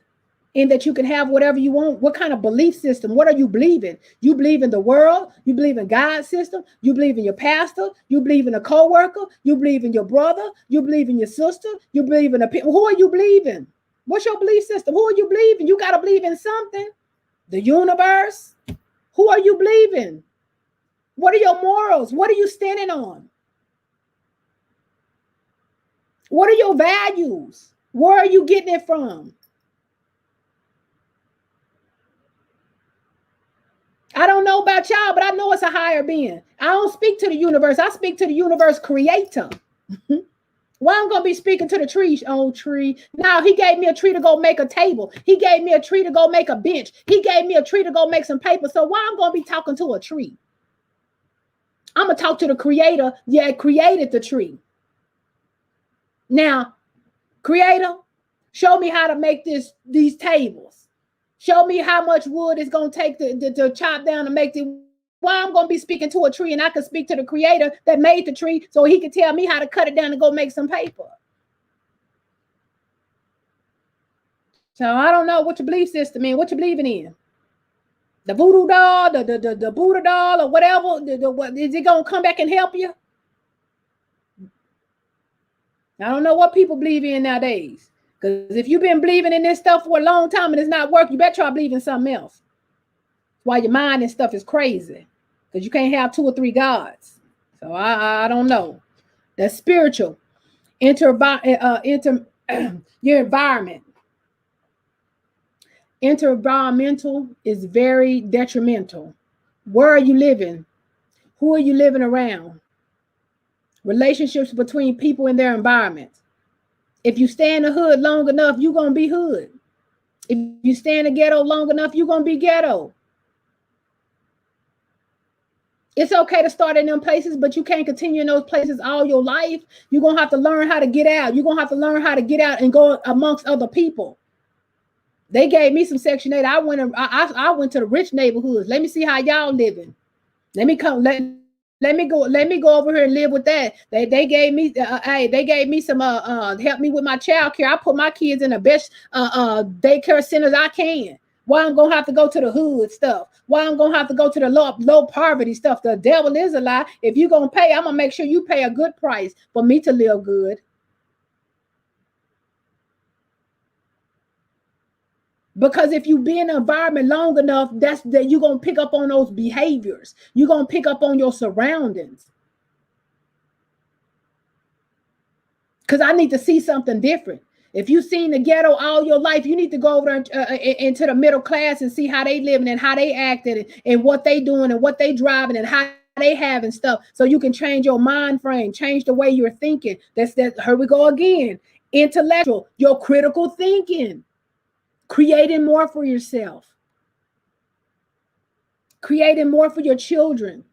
in that you can have whatever you want? What kind of belief system? What are you believing? You believe in the world? You believe in God's system? You believe in your pastor? You believe in a co-worker? You believe in your brother? You believe in your sister? You believe in who are you believing? What's your belief system? Who are you believing? You got to believe in something. The universe? Who are you believing? What are your morals? What are you standing on? What are your values? Where are you getting it from? I don't know about y'all, but I know it's a higher being. I don't speak to the universe. I speak to the universe creator. Why I'm going to be speaking to the tree, old tree? Now, he gave me a tree to go make a table. He gave me a tree to go make a bench. He gave me a tree to go make some paper. So why I'm going to be talking to a tree? I'm going to talk to the creator. Yeah, created the tree. Now, creator, show me how to make these tables. Show me how much wood it's going to take to chop down to make the. Why I'm going to be speaking to a tree and I can speak to the creator that made the tree so he can tell me how to cut it down and go make some paper. So I don't know what your belief system is, what you believing in. The voodoo doll, the Buddha doll or whatever, what, is it going to come back and help you? I don't know what people believe in nowadays. Because if you've been believing in this stuff for a long time and it's not working, you better try believing something else. Why your mind and stuff is crazy. Because you can't have 2 or 3 gods. So I don't know. That's spiritual. Your environment. Environmental is very detrimental. Where are you living? Who are you living around? Relationships between people and their environment. If you stay in the hood long enough, you're going to be hood. If you stay in the ghetto long enough, you're going to be ghetto. It's okay to start in them places, but you can't continue in those places all your life. You're going to have to learn how to get out. You're going to have to learn how to get out and go amongst other people. They gave me some Section 8. I went to the rich neighborhoods. Let me see how y'all living. Let me go over here and live with that. They gave me they gave me some help me with my child care. I put my kids in the best daycare centers I can. Why I'm gonna have to go to the hood stuff? Why I'm gonna have to go to the low poverty stuff? The devil is a lie. If you're gonna pay, I'm gonna make sure you pay a good price for me to live good. Because if you be in an environment long enough, that you're gonna pick up on those behaviors. You're gonna pick up on your surroundings. Because I need to see something different. If you've seen the ghetto all your life, you need to go over into the middle class and see how they living and how they acting and what they doing and what they driving and how they having stuff. So you can change your mind frame, change the way you're thinking. Here we go again. Intellectual, your critical thinking, creating more for yourself, creating more for your children,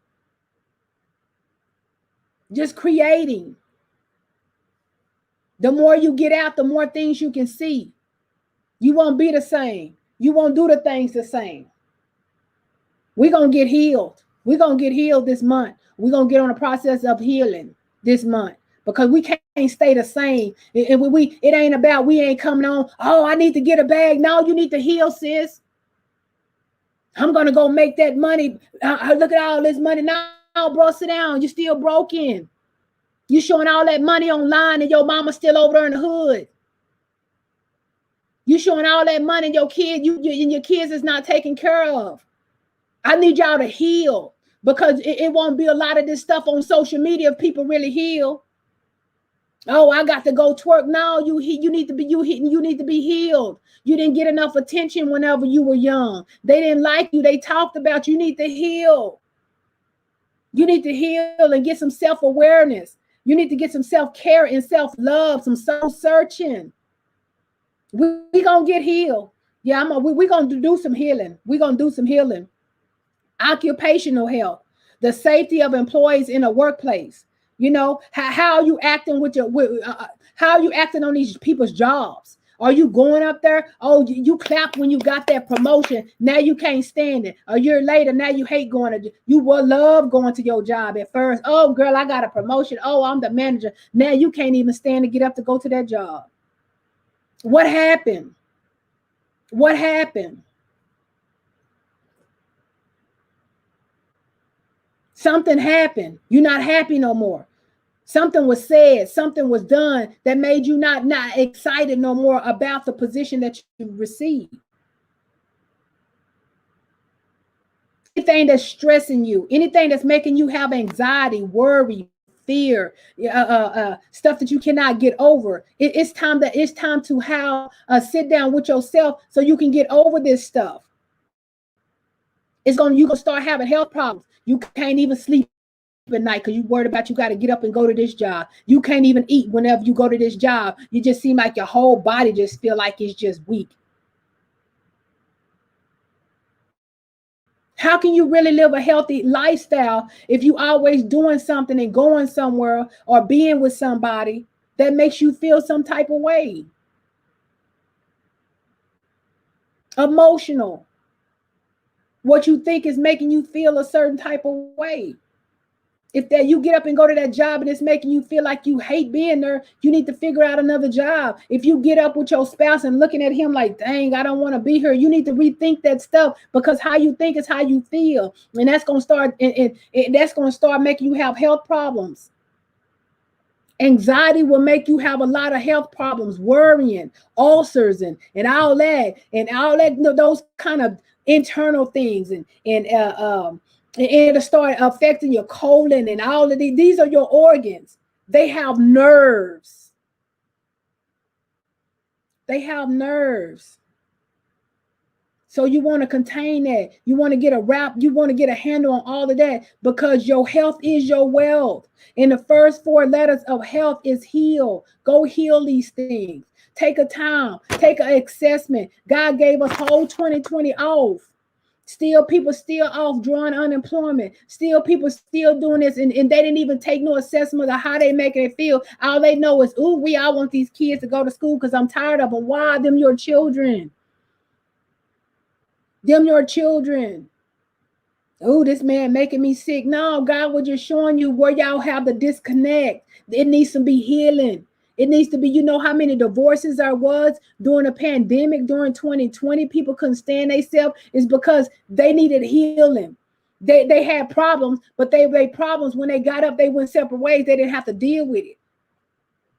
just creating. The more you get out, the more things you can see. You won't be the same. You won't do the things the same. We're going to get healed. We're going to get healed this month. We're going to get on a process of healing this month because we can't stay the same. It ain't about we ain't coming on. Oh, I need to get a bag. No, you need to heal, sis. I'm going to go make that money. Look at all this money. Now, bro, sit down. You're still broken. You showing all that money online and your mama's still over there in the hood. You showing all that money and your kids is not taken care of. I need y'all to heal because it won't be a lot of this stuff on social media if people really heal. Oh, I got to go twerk. No, you need to be healed. You didn't get enough attention whenever you were young. They didn't like you. They talked about you. You need to heal. You need to heal and get some self-awareness. You need to get some self-care and self-love, some soul-searching. We're going to get healed. Yeah, we're going to do some healing. We're going to do some healing. Occupational health, the safety of employees in a workplace. You know, how are you acting how are you acting on these people's jobs? Are you going up there? Oh, you clap when you got that promotion. Now you can't stand it. A year later, now you hate going to. You will love going to your job at first. Oh, girl, I got a promotion. Oh, I'm the manager. Now you can't even stand to get up to go to that job. What happened? What happened? Something happened. You're not happy no more. Something was said, something was done that made you not excited no more about the position that you received. Anything that's stressing you, anything that's making you have anxiety, worry, fear, stuff that you cannot get over. It's time to have sit down with yourself so you can get over this stuff. You're gonna start having health problems. You can't even sleep at night because you're worried about you got to get up and go to this job. You can't even eat whenever you go to this job. You just seem like your whole body just feel like it's just weak. How can you really live a healthy lifestyle if you always doing something and going somewhere or being with somebody that makes you feel some type of way? Emotional. What you think is making you feel a certain type of way. If that you get up and go to that job and it's making you feel like you hate being there, you need to figure out another job. If you get up with your spouse and looking at him like, dang, I don't want to be here, you need to rethink that stuff, because how you think is how you feel. And that's going to start and that's going to start making you have health problems. Anxiety will make you have a lot of health problems, worrying, ulcers, and all that, those kind of internal things, and it'll start affecting your colon and all of these. These are your organs. They have nerves. They have nerves. So you want to contain that. You want to get a handle on all of that, because your health is your wealth. And the first 4 letters of health is heal. Go heal these things. Take a time. Take an assessment. God gave us whole 2020 off. People still off drawing unemployment. People still doing this, and they didn't even take no assessment of how they making it feel. All they know is, ooh, we all want these kids to go to school because I'm tired of them. Why? Them your children. Them your children. Oh, this man making me sick. No, God was just showing you where y'all have the disconnect. It needs to be healing. It needs to be, you know how many divorces there was during a pandemic, during 2020? People couldn't stand themselves. It's because they needed healing. They had problems, but they problems when they got up, they went separate ways. They didn't have to deal with it.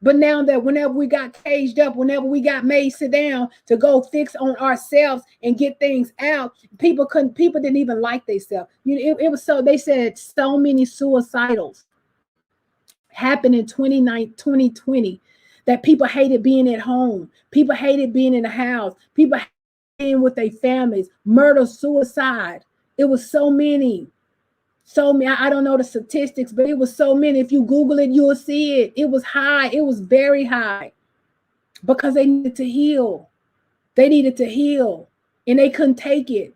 But now that whenever we got caged up, whenever we got made sit down to go fix on ourselves and get things out, people didn't even like themselves. It was so, they said so many suicidals happened in 2020 that people hated being at home. People hated being in the house. People hated being with their families. Murder, suicide. It was so many. So many. I don't know the statistics, but it was so many. If you Google it, you'll see it. It was high. It was very high, because they needed to heal. They needed to heal, and they couldn't take it.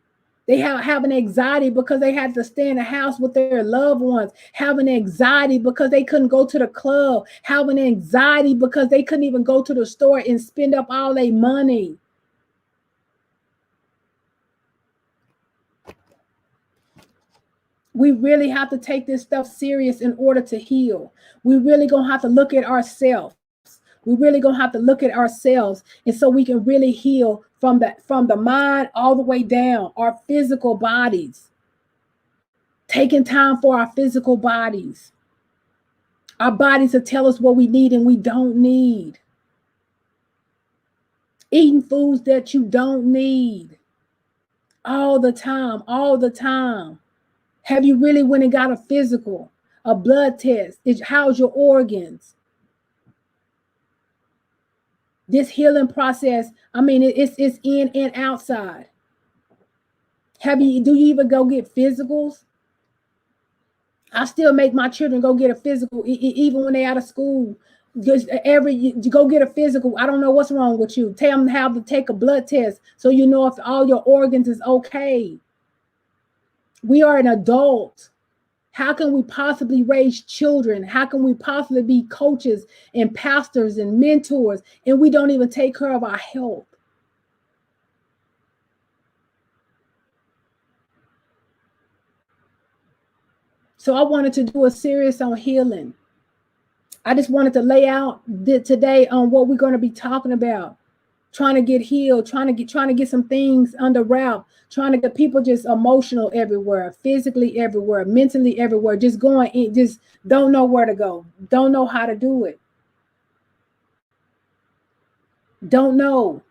They having anxiety because they had to stay in the house with their loved ones, having anxiety because they couldn't go to the club, having anxiety because they couldn't even go to the store and spend up all their money. We really have to take this stuff serious in order to heal. We really gonna have to look at ourselves. We really gonna have to look at ourselves, and so we can really heal from the mind all the way down, our physical bodies. Taking time for our physical bodies. Our bodies will tell us what we need and we don't need. Eating foods that you don't need all the time, all the time. Have you really went and got a physical, a blood test? How's your organs? This healing process, I mean, it's in and outside. Do you even go get physicals? I still make my children go get a physical, even when they're out of school. You go get a physical. I don't know what's wrong with you. Tell them how to take a blood test so you know if all your organs is okay. We are an adult. How can we possibly raise children? How can we possibly be coaches and pastors and mentors, and we don't even take care of our health? So I wanted to do a series on healing. I just wanted to lay out today on what we're going to be talking about. Trying to get healed, trying to get some things under wrap, trying to get people just emotional everywhere, physically everywhere, mentally everywhere, just going in, just don't know where to go, don't know how to do it, don't know.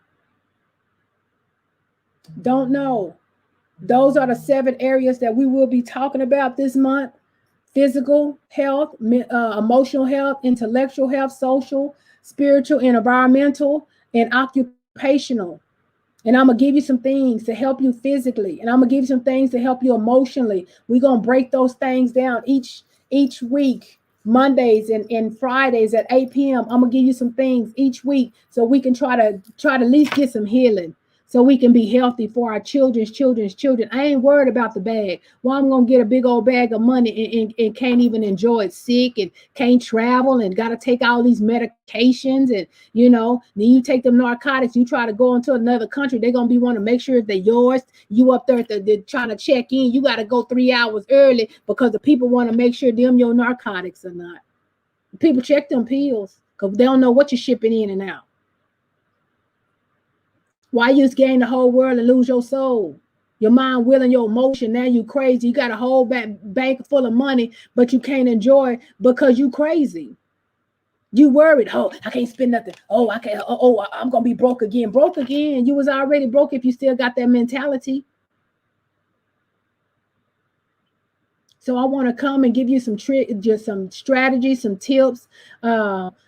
Those are the 7 areas that we will be talking about this month: physical health, emotional health, intellectual health, social, spiritual, and environmental, and occupational. And I'm going to give you some things to help you physically, and I'm going to give you some things to help you emotionally. We're going to break those things down each week, Mondays and Fridays at 8 p.m. I'm going to give you some things each week so we can try to at least get some healing, so we can be healthy for our children's children. I ain't worried about the bag. Well, I'm going to get a big old bag of money and can't even enjoy it, sick and can't travel and got to take all these medications. And, then you take them narcotics, you try to go into another country, they're going to be wanting to make sure they're yours. You up there, they're trying to check in. You got to go 3 hours early because the people want to make sure them your narcotics or not. People check them pills because they don't know what you're shipping in and out. Why you just gain the whole world and lose your soul? Your mind, will, and your emotion. Now you crazy. You got a whole bank full of money, but you can't enjoy because you crazy. You worried. Oh, I can't spend nothing. Oh, I can't. Oh, I'm gonna be broke again. Broke again. You was already broke if you still got that mentality. So I want to come and give you some just some strategies, some tips,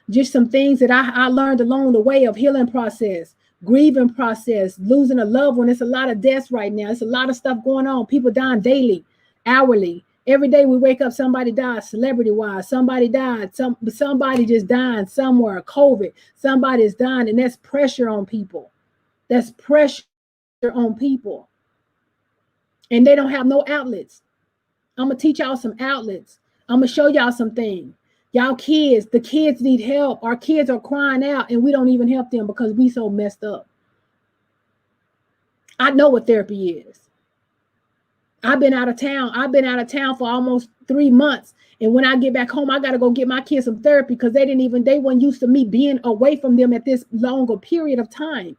just some things that I learned along the way of healing process. Grieving process, losing a loved one. It's a lot of deaths right now. It's a lot of stuff going on. People dying daily, hourly. Every day we wake up, somebody dies, celebrity-wise. Somebody died. Somebody just dying somewhere. COVID. Somebody's dying, and that's pressure on people. That's pressure on people. And they don't have no outlets. I'm gonna teach y'all some outlets. I'm gonna show y'all some things. Y'all kids, the kids need help. Our kids are crying out and we don't even help them because we so messed up. I know what therapy is. I've been out of town. I've been out of town for almost 3 months. And when I get back home, I got to go get my kids some therapy because they weren't used to me being away from them at this longer period of time.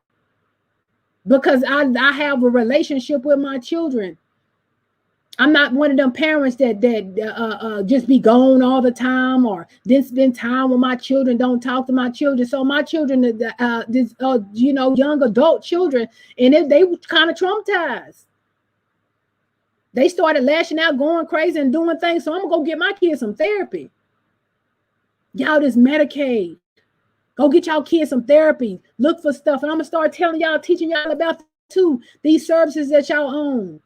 Because I have a relationship with my children. I'm not one of them parents that just be gone all the time or didn't spend time with my children, don't talk to my children. So my children, young adult children, and they were kind of traumatized. They started lashing out, going crazy and doing things. So I'm going to go get my kids some therapy. Y'all, this Medicaid. Go get y'all kids some therapy. Look for stuff. And I'm going to start telling y'all, teaching y'all about too, these services that y'all own.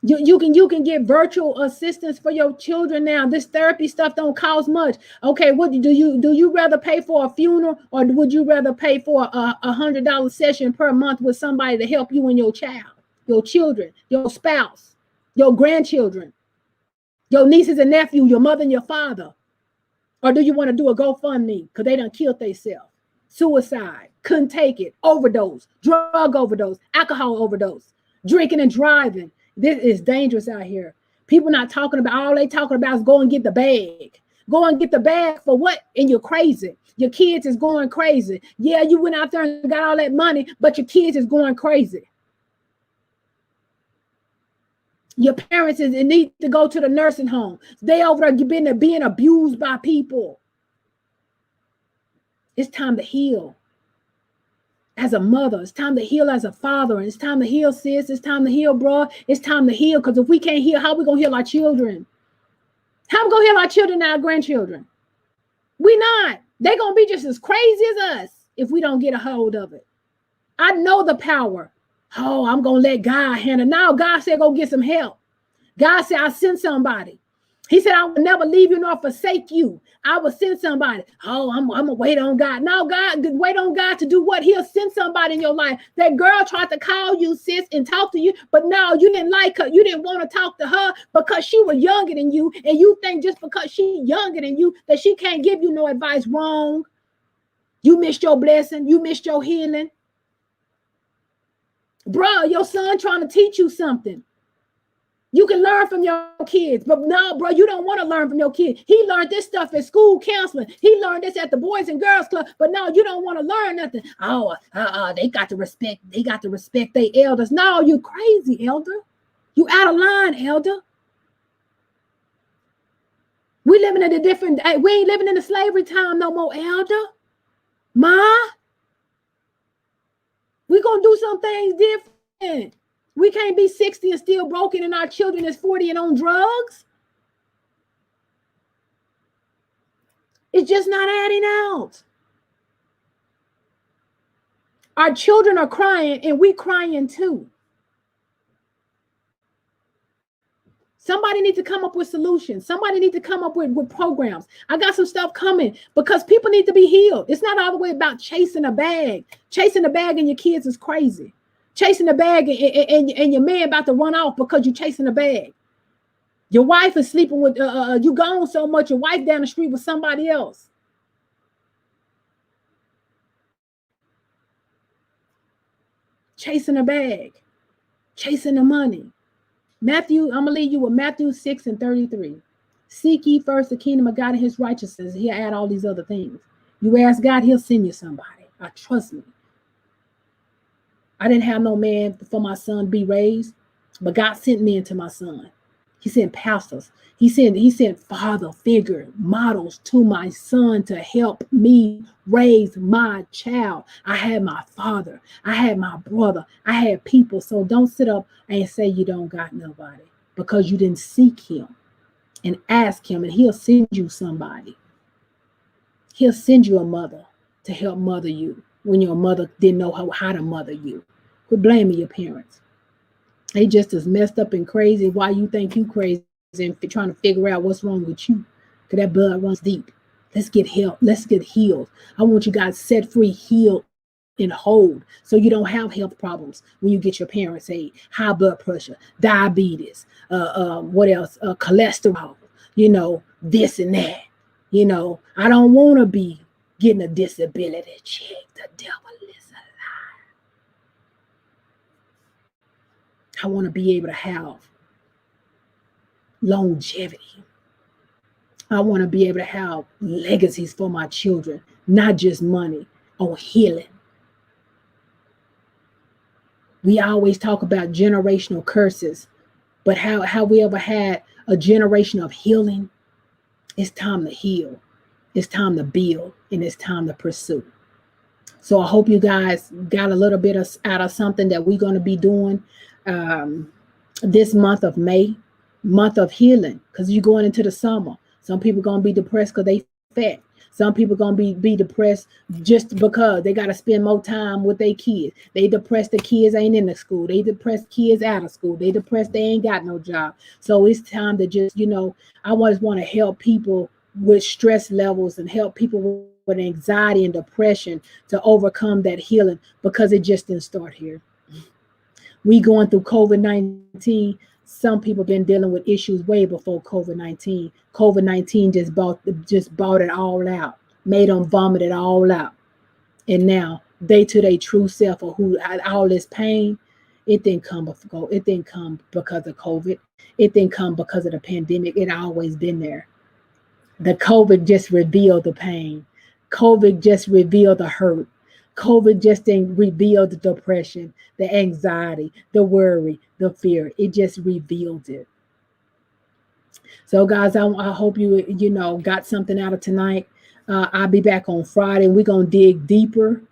You can get virtual assistance for your children now. This therapy stuff don't cost much. Okay, what do you rather pay for a funeral, or would you rather pay for a $100 session per month with somebody to help you and your child, your children, your spouse, your grandchildren, your nieces and nephews, your mother and your father? Or do you want to do a GoFundMe because they done killed themselves? Suicide, couldn't take it, overdose, drug overdose, alcohol overdose, drinking and driving. This is dangerous out here. People not talking about, all they talking about is go and get the bag. Go and get the bag for what? And you're crazy. Your kids is going crazy. Yeah, you went out there and got all that money, but your kids is going crazy. Your parents need to go to the nursing home. They over there being abused by people. It's time to heal. As a mother, it's time to heal as a father, and it's time to heal, sis. It's time to heal, bro. It's time to heal, because if we can't heal, how are we gonna heal our children? How are we gonna heal our children and our grandchildren? We not. They're gonna be just as crazy as us if we don't get a hold of it. I know the power. Oh, I'm gonna let God handle. Now God said go get some help. God said I'll send somebody. He said, I will never leave you nor forsake you. I will send somebody. Oh, I'm going to wait on God. No, God, wait on God to do what? He'll send somebody in your life. That girl tried to call you, sis, and talk to you, but no, you didn't like her. You didn't want to talk to her because she was younger than you, and you think just because she's younger than you that she can't give you no advice. Wrong. You missed your blessing. You missed your healing. Bro, your son trying to teach you something. You can learn from your kids, but no, bro, you don't want to learn from your kid. He learned this stuff at school counseling. He learned this at the Boys and Girls Club, but no, you don't want to learn nothing. Oh, they got to respect. They got to respect their elders. No, you crazy, elder. You out of line, elder. We living in a different. We ain't living in the slavery time no more, elder. Ma, we gonna do some things different. We can't be 60 and still broken and our children is 40 and on drugs. It's just not adding out. Our children are crying and we crying too. Somebody needs to come up with solutions. Somebody needs to come up with programs. I got some stuff coming because people need to be healed. It's not all the way about chasing a bag. Chasing a bag and your kids is crazy. Chasing a bag and your man about to run off because you're chasing a bag. Your wife is sleeping with, you gone so much, your wife down the street with somebody else. Chasing a bag. Chasing the money. Matthew, I'm going to leave you with Matthew 6:33. Seek ye first the kingdom of God and his righteousness. He'll add all these other things. You ask God, he'll send you somebody. Trust me. I didn't have no man for my son to be raised, but God sent men to my son. He sent pastors. He sent father figure models to my son to help me raise my child. I had my father. I had my brother. I had people. So don't sit up and say you don't got nobody because you didn't seek him and ask him, and he'll send you somebody. He'll send you a mother to help mother you when your mother didn't know how to mother you. Quit blaming your parents. They just as messed up and crazy. Why you think you crazy and trying to figure out what's wrong with you? Because that blood runs deep. Let's get help. Let's get healed. I want you guys set free, healed, and whole so you don't have health problems when you get your parents' aid. High blood pressure, diabetes, what else? Cholesterol, this and that. I don't want to be getting a disability check. The devil is a lie. I want to be able to have longevity. I want to be able to have legacies for my children, not just money, on healing. We always talk about generational curses, but have we ever had a generation of healing? It's time to heal. It's time to build, and it's time to pursue. So I hope you guys got a little bit out of something that we're going to be doing this month of May, month of healing, because you're going into the summer. Some people are going to be depressed because they fat. Some people are going to be depressed just because they got to spend more time with their kids. They depressed the kids ain't in the school. They depressed kids out of school. They depressed they ain't got no job. So it's time to just, I always want to help people with stress levels and help people with anxiety and depression to overcome that healing, because it just didn't start here. We going through COVID-19. Some people been dealing with issues way before COVID-19. COVID-19 just bought it all out, made them vomit it all out. And now they to their true self, or who all this pain, it didn't come before. It didn't come because of COVID. It didn't come because of the pandemic. It always been there. The COVID just revealed the pain. COVID just revealed the hurt. COVID just didn't reveal the depression, the anxiety, the worry, the fear. It just revealed it. So guys, I hope you got something out of tonight. I'll be back on Friday. We're going to dig deeper,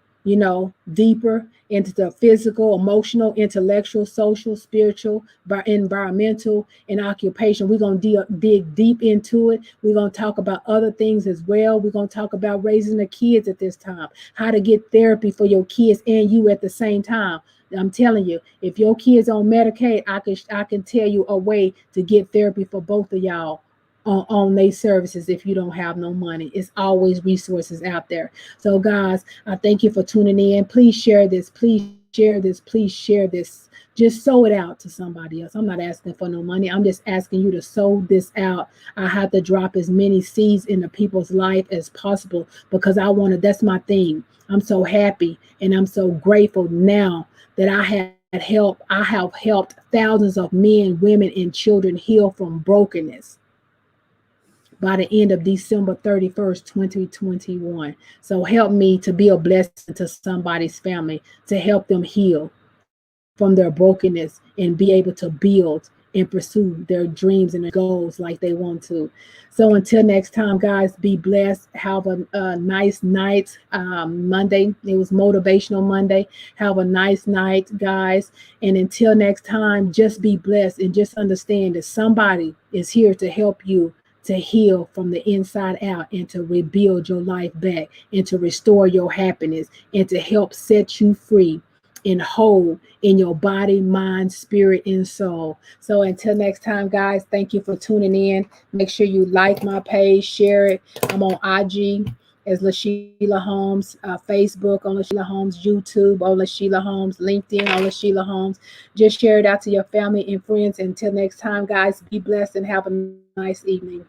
deeper into the physical, emotional, intellectual, social, spiritual, environmental, and occupation. We're going to dig deep into it. We're going to talk about other things as well. We're going to talk about raising the kids at this time, how to get therapy for your kids and you at the same time. I'm telling you, if your kids on Medicaid, I can tell you a way to get therapy for both of y'all on their services if you don't have no money. It's always resources out there. So guys, I thank you for tuning in. Please share this. Please share this. Please share this. Just sow it out to somebody else. I'm not asking for no money. I'm just asking you to sow this out. I have to drop as many seeds into people's life as possible because I want to, that's my thing. I'm so happy and I'm so grateful now that I have helped. I have helped thousands of men, women, and children heal from brokenness by the end of December 31st, 2021. So help me to be a blessing to somebody's family, to help them heal from their brokenness and be able to build and pursue their dreams and their goals like they want to. So until next time, guys, be blessed. Have a nice night. Monday, it was Motivational Monday. Have a nice night, guys. And until next time, just be blessed and just understand that somebody is here to help you to heal from the inside out and to rebuild your life back and to restore your happiness and to help set you free and whole in your body, mind, spirit, and soul. So until next time, guys, thank you for tuning in. Make sure you like my page, share it. I'm on IG as LaSheila Holmes, Facebook on LaSheila Holmes, YouTube on LaSheila Holmes, LinkedIn on LaSheila Holmes. Just share it out to your family and friends. Until next time, guys, be blessed and have a nice evening.